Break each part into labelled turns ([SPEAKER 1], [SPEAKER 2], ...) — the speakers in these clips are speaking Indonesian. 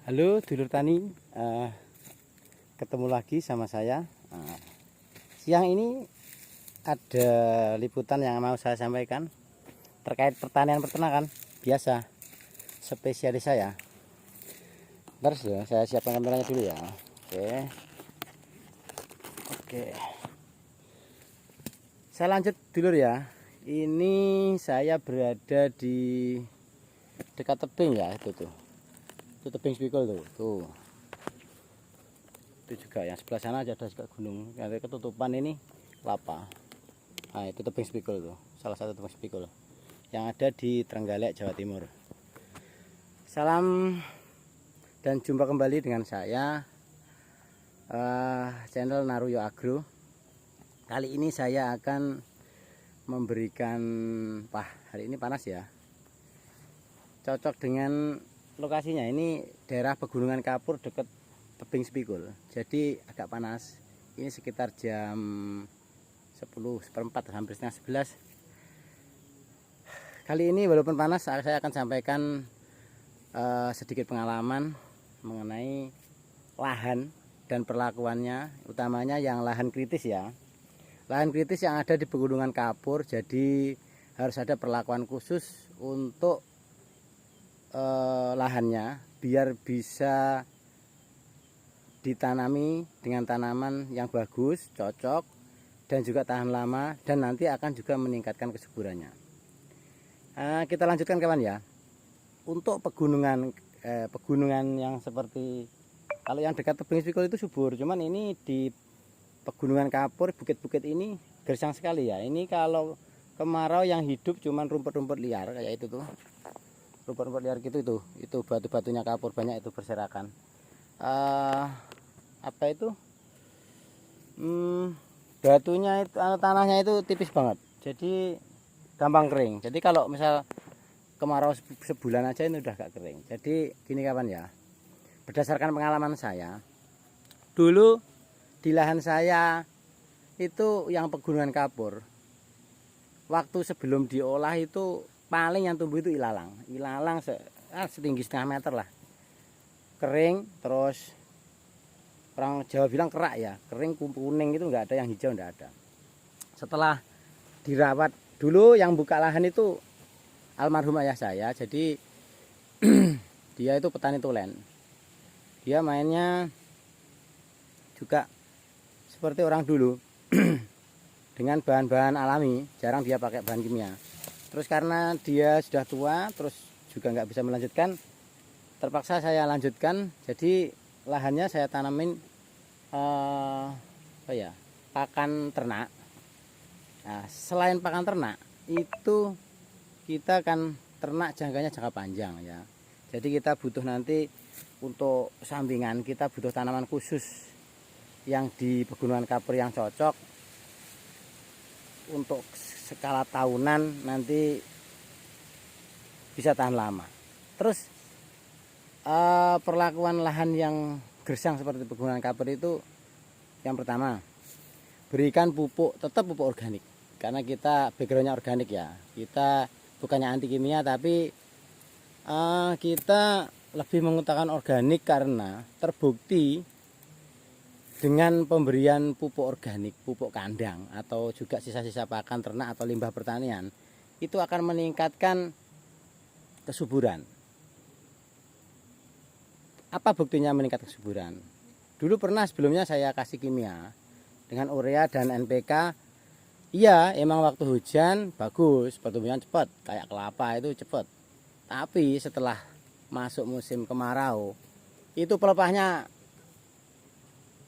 [SPEAKER 1] Halo dulur tani, ketemu lagi sama saya. Siang ini ada liputan yang mau saya sampaikan terkait pertanian peternakan biasa, spesialis saya. Terus ya, saya siapkan kameranya dulu ya. Oke. Saya lanjut dulur ya. Ini saya berada di dekat tebing ya, itu tuh. Itu tebing spikul tuh. Itu juga yang sebelah sana aja ada juga gunung. Yang ketutupan ini lapa. Nah, itu tebing spikul tuh. Salah satu tebing spikul yang ada di Trenggalek, Jawa Timur. Salam dan jumpa kembali dengan saya, channel Naruyo Agro. Kali ini saya akan memberikan, hari ini panas ya. Cocok dengan lokasinya, ini daerah pegunungan kapur dekat tebing spikul, jadi agak panas. Ini sekitar jam 10:04, hampir setengah 11. Kali ini walaupun panas, saya akan sampaikan sedikit pengalaman mengenai lahan dan perlakuannya, utamanya yang lahan kritis ya. Lahan kritis yang ada di pegunungan kapur, jadi harus ada perlakuan khusus untuk lahannya biar bisa ditanami dengan tanaman yang bagus, cocok, dan juga tahan lama, dan nanti akan juga meningkatkan kesuburannya. Kita lanjutkan kawan ya. Untuk pegunungan yang seperti, kalau yang dekat tebing spikul itu subur, cuman ini di pegunungan kapur, bukit-bukit ini gersang sekali ya. Ini kalau kemarau yang hidup cuman rumput-rumput liar kayak itu tuh. Rumput-rumput liar gitu itu batu-batunya kapur banyak itu berserakan. Apa itu? Batunya itu, tanahnya itu tipis banget. Jadi gampang kering. Jadi kalau misal kemarau sebulan aja ini udah gak kering. Jadi gini kawan ya. Berdasarkan pengalaman saya, dulu di lahan saya itu yang pegunungan kapur, waktu sebelum diolah itu paling yang tumbuh itu ilalang setinggi setengah meter lah, kering. Terus orang Jawa bilang kerak ya, kering kuning itu nggak ada, yang hijau nggak ada. Setelah dirawat, dulu yang buka lahan itu almarhum ayah saya, jadi dia itu petani tulen. Dia mainnya juga seperti orang dulu dengan bahan-bahan alami, jarang dia pakai bahan kimia. Terus karena dia sudah tua, terus juga nggak bisa melanjutkan, terpaksa saya lanjutkan. Jadi lahannya saya tanamin pakan ternak. Nah, selain pakan ternak itu kita kan ternak jangkanya jangka panjang ya. Jadi kita butuh nanti untuk sampingan, kita butuh tanaman khusus yang di pegunungan kapur yang cocok untuk skala tahunan, nanti bisa tahan lama. Terus perlakuan lahan yang gersang seperti pegunungan kapur itu, yang pertama, berikan pupuk, tetap pupuk organik, karena kita backgroundnya organik ya. Kita bukannya anti kimia, tapi kita lebih mengutamakan organik karena terbukti dengan pemberian pupuk organik, pupuk kandang, atau juga sisa-sisa pakan ternak atau limbah pertanian, itu akan meningkatkan kesuburan. Apa buktinya meningkat kesuburan? Dulu pernah sebelumnya saya kasih kimia dengan urea dan NPK. Iya, emang waktu hujan bagus, pertumbuhan cepat, kayak kelapa itu cepat. Tapi setelah masuk musim kemarau, itu pelepahnya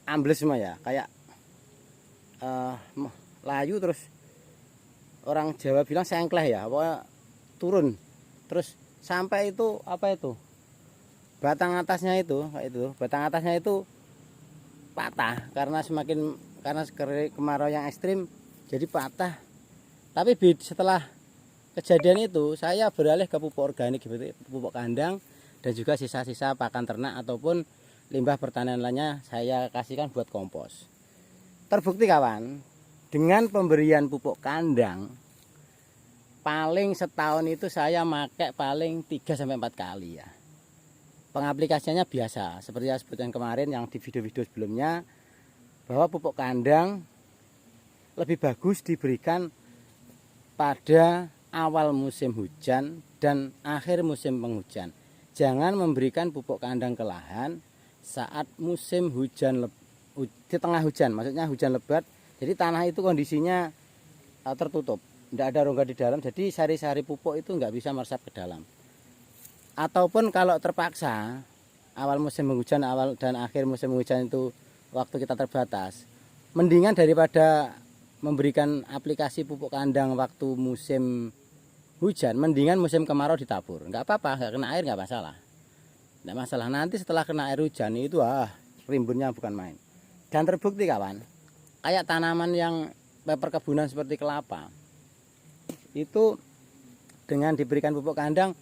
[SPEAKER 1] ambles semua ya, kayak layu. Terus orang Jawa bilang sengkleh ya, pokoknya turun. Terus sampai itu batang atasnya itu patah karena kemarau yang ekstrim, jadi patah. Tapi setelah kejadian itu saya beralih ke pupuk organik, pupuk kandang, dan juga sisa-sisa pakan ternak ataupun limbah pertanian lainnya saya kasihkan buat kompos. Terbukti kawan, dengan pemberian pupuk kandang paling setahun itu saya pakai paling 3-4 kali ya. pengaplikasiannya biasa seperti yang sebutkan kemarin yang di video-video sebelumnya, bahwa pupuk kandang lebih bagus diberikan pada awal musim hujan dan akhir musim penghujan. Jangan memberikan pupuk kandang ke lahan saat musim hujan di tengah hujan, maksudnya hujan lebat. Jadi tanah itu kondisinya tertutup, tidak ada rongga di dalam, jadi sari-sari pupuk itu nggak bisa meresap ke dalam. Ataupun kalau terpaksa awal musim penghujan, awal dan akhir musim penghujan itu waktu kita terbatas, mendingan daripada memberikan aplikasi pupuk kandang waktu musim hujan, mendingan musim kemarau ditabur. Nggak apa-apa, nggak kena air nggak masalah. Nggak masalah, nanti setelah kena air hujan itu rimbunnya bukan main. Dan terbukti kawan, kayak tanaman yang perkebunan seperti kelapa, itu dengan diberikan pupuk kandang,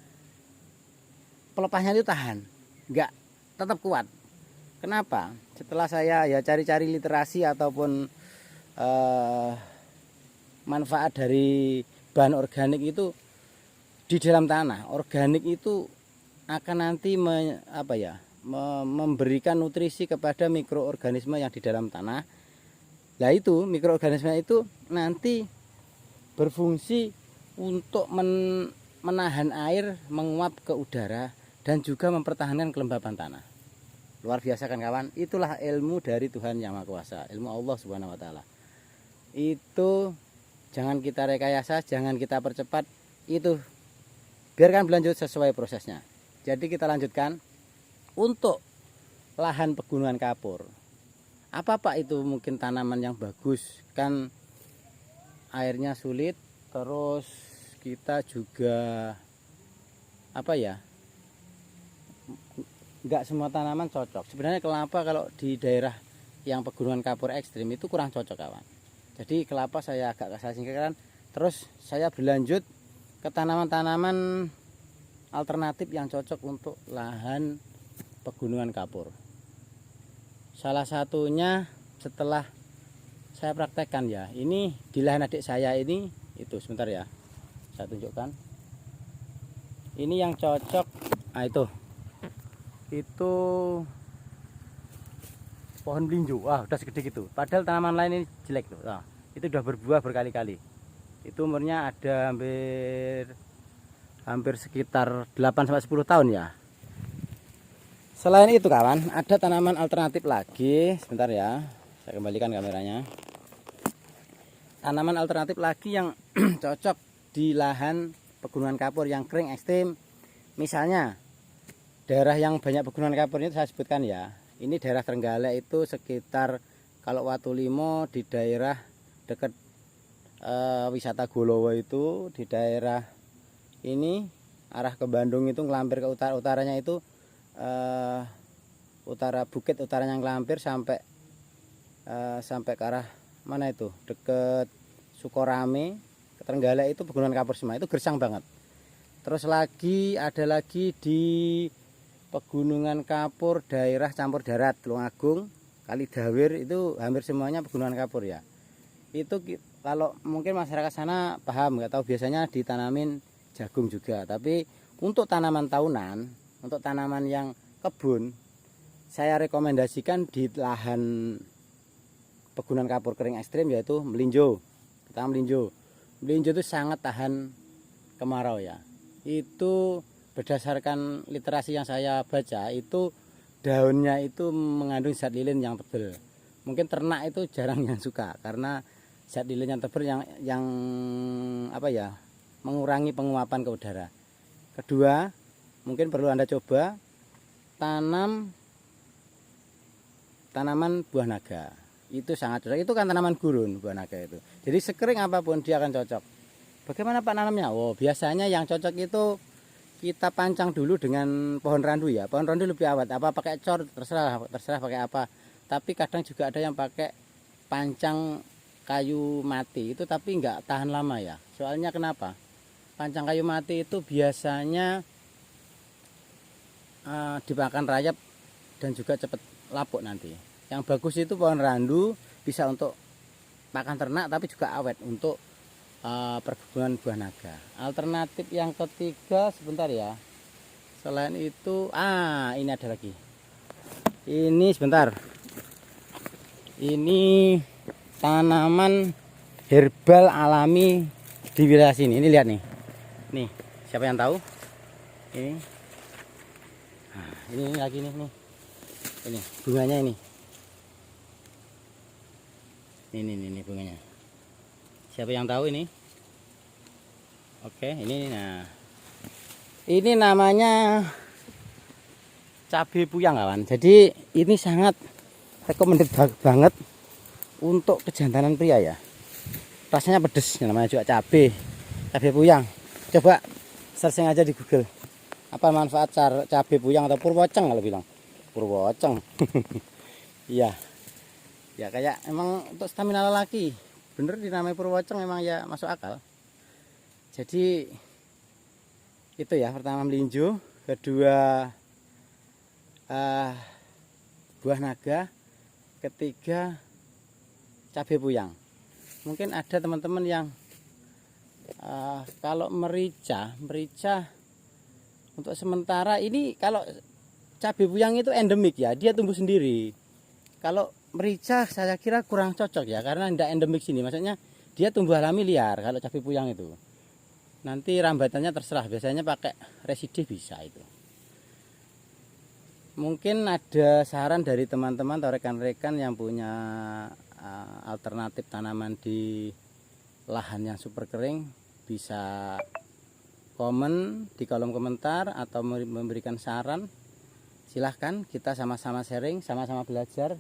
[SPEAKER 1] pelepasnya itu tahan, nggak, tetap kuat. Kenapa? Setelah saya ya cari-cari literasi ataupun manfaat dari bahan organik itu di dalam tanah, organik itu akan nanti memberikan nutrisi kepada mikroorganisme yang di dalam tanah. Nah itu mikroorganisme itu nanti berfungsi untuk menahan air menguap ke udara dan juga mempertahankan kelembapan tanah. Luar biasa kan kawan? Itulah ilmu dari Tuhan Yang Maha Kuasa, ilmu Allah Subhanahu wa taala. Itu jangan kita rekayasa, jangan kita percepat, itu biarkan berlanjut sesuai prosesnya. Jadi kita lanjutkan untuk lahan pegunungan kapur. Apa Pak itu mungkin tanaman yang bagus, kan airnya sulit, terus kita juga nggak semua tanaman cocok. Sebenarnya kelapa kalau di daerah yang pegunungan kapur ekstrim itu kurang cocok kawan. Jadi kelapa saya agak singkirkan, terus saya berlanjut ke tanaman-tanaman alternatif yang cocok untuk lahan pegunungan kapur. Salah satunya setelah saya praktekkan ya, ini di lahan adik saya ini, itu sebentar ya, saya tunjukkan. Ini yang cocok, itu pohon melinjo. Wah, udah segede gitu. Padahal tanaman lain ini jelek tuh. Nah, itu udah berbuah berkali-kali. Itu umurnya ada hampir sekitar 8-10 tahun ya. Selain itu kawan, ada tanaman alternatif lagi. Sebentar ya, saya kembalikan kameranya. Tanaman alternatif lagi yang cocok di lahan pegunungan kapur yang kering ekstrim. Misalnya daerah yang banyak pegunungan kapur ini saya sebutkan ya. Ini daerah Trenggalek itu sekitar, kalau Watulimo di daerah dekat wisata Golowo itu, di daerah ini arah ke Bandung itu ngelampir ke utaranya itu utara bukit utaranya ngelampir sampai ke arah mana itu, deket Sukorame ke Trenggalek itu pegunungan kapur semua, itu gersang banget. Terus ada lagi di pegunungan kapur daerah campur darat Tulungagung, Kalidawir, itu hampir semuanya pegunungan kapur ya. Itu kalau mungkin masyarakat sana paham, nggak tahu, biasanya ditanamin jagung juga. Tapi untuk tanaman tahunan, untuk tanaman yang kebun, saya rekomendasikan di lahan pegunungan kapur kering ekstrim yaitu melinjo. Pertama melinjo. Melinjo itu sangat tahan kemarau ya. Itu berdasarkan literasi yang saya baca, itu daunnya itu mengandung zat lilin yang tebal. Mungkin ternak itu jarang yang suka karena zat lilin yang tebal yang mengurangi penguapan ke udara. Kedua, mungkin perlu Anda coba tanam tanaman buah naga. Itu sangat cocok. Itu kan tanaman gurun buah naga itu. Jadi sekering apapun dia akan cocok. Bagaimana Pak nanamnya? Biasanya yang cocok itu kita pancang dulu dengan pohon randu ya. Pohon randu lebih awet. Apa pakai cor terserah pakai apa. Tapi kadang juga ada yang pakai pancang kayu mati itu, tapi nggak tahan lama ya. Soalnya kenapa? Pancang kayu mati itu biasanya dimakan rayap dan juga cepat lapuk nanti. Yang bagus itu pohon randu, bisa untuk pakan ternak tapi juga awet untuk perkebunan buah naga. Alternatif yang ketiga, sebentar ya, Selain itu, ini ada lagi. Ini sebentar. Ini tanaman herbal alami di wilayah sini. Ini lihat nih. Nih, siapa yang tahu? Ini. Nah, ini lagi nih. Ini bunganya ini. Ini bunganya. Siapa yang tahu ini? Oke, ini. Nah, ini namanya cabai puyang kawan. Jadi ini sangat recommended banget untuk kejantanan pria ya. Rasanya pedes, namanya juga cabai puyang. Coba searching aja di Google. Apa manfaat cabai puyang atau purwoceng kalau bilang. Purwoceng. Iya. Ya kayak emang untuk stamina lelaki. Bener dinamai purwoceng emang ya masuk akal. Jadi itu ya, pertama melinjo, kedua buah naga, ketiga cabai puyang. Mungkin ada teman-teman yang kalau merica untuk sementara ini, kalau cabai puyang itu endemik ya, dia tumbuh sendiri. Kalau merica saya kira kurang cocok ya, karena tidak endemik sini, maksudnya dia tumbuh alami liar. Kalau cabai puyang itu nanti rambatannya terserah, biasanya pakai residih bisa itu. Mungkin ada saran dari teman-teman atau rekan-rekan yang punya alternatif tanaman di lahan yang super kering, bisa komen di kolom komentar atau memberikan saran. Silahkan, kita sama-sama sharing, sama-sama belajar.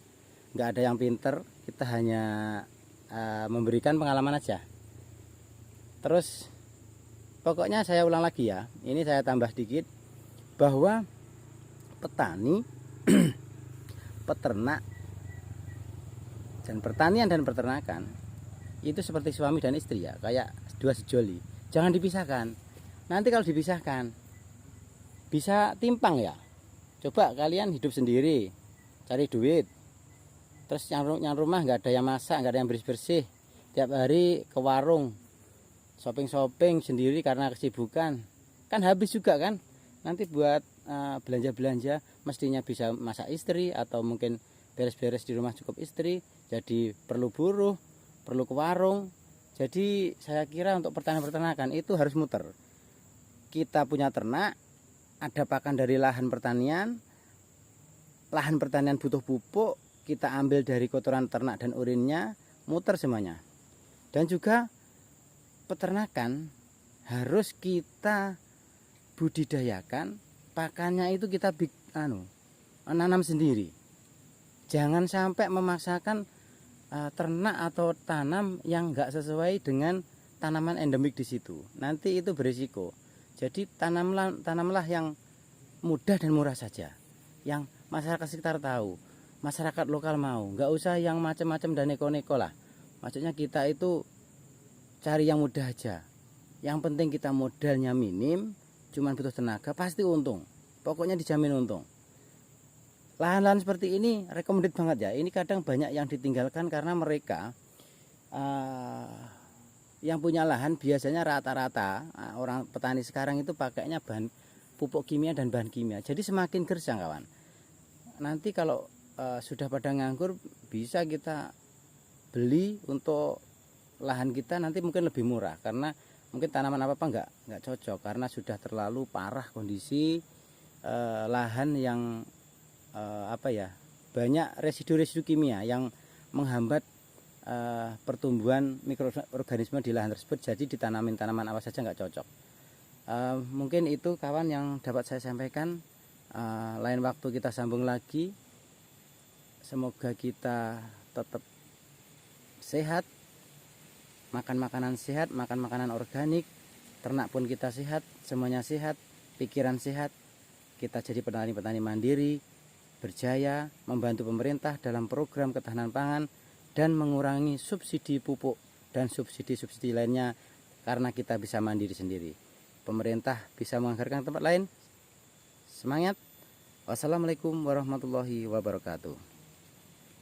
[SPEAKER 1] Nggak ada yang pinter, kita hanya memberikan pengalaman aja. Terus pokoknya saya ulang lagi ya, ini saya tambah dikit, bahwa petani, peternak, dan pertanian dan peternakan itu seperti suami dan istri ya, kayak dua sejoli. Jangan dipisahkan. Nanti kalau dipisahkan bisa timpang ya. Coba kalian hidup sendiri, cari duit, terus yang rumah nggak ada yang masak, nggak ada yang bersih-bersih, tiap hari ke warung shopping sendiri karena kesibukan, kan habis juga kan. Nanti buat belanja-belanja mestinya bisa masak istri, atau mungkin beres-beres di rumah cukup istri, jadi perlu buruh, perlu ke warung. Jadi saya kira untuk peternakan itu harus muter. Kita punya ternak, ada pakan dari lahan pertanian butuh pupuk, kita ambil dari kotoran ternak dan urinnya, muter semuanya. Dan juga peternakan harus kita budidayakan, pakannya itu kita nanam sendiri. Jangan sampai memaksakan ternak atau tanam yang enggak sesuai dengan tanaman endemik di situ. Nanti itu berisiko. Jadi tanamlah yang mudah dan murah saja, yang masyarakat sekitar tahu, masyarakat lokal mau. Enggak usah yang macam-macam dan neko-neko lah. Maksudnya kita itu cari yang mudah aja. Yang penting kita modalnya minim, cuman butuh tenaga, pasti untung. Pokoknya dijamin untung. Lahan-lahan seperti ini recommended banget ya. Ini kadang banyak yang ditinggalkan karena mereka yang punya lahan biasanya rata-rata orang petani sekarang itu pakainya bahan pupuk kimia dan bahan kimia. Jadi semakin gersang kawan. Nanti kalau sudah pada nganggur, bisa kita beli untuk lahan kita, nanti mungkin lebih murah, karena mungkin tanaman apa nggak cocok, karena sudah terlalu parah kondisi lahan yang banyak residu-residu kimia yang menghambat pertumbuhan mikroorganisme di lahan tersebut. Jadi ditanamin tanaman apa saja nggak cocok. Mungkin itu kawan yang dapat saya sampaikan. Lain waktu kita sambung lagi. Semoga kita tetap sehat, makan makanan sehat, makan makanan organik, ternak pun kita sehat, semuanya sehat, pikiran sehat. Kita jadi petani-petani mandiri, berjaya membantu pemerintah dalam program ketahanan pangan dan mengurangi subsidi pupuk dan subsidi-subsidi lainnya, karena kita bisa mandiri sendiri. Pemerintah bisa menganggarkan tempat lain. Semangat. Wassalamualaikum warahmatullahi wabarakatuh.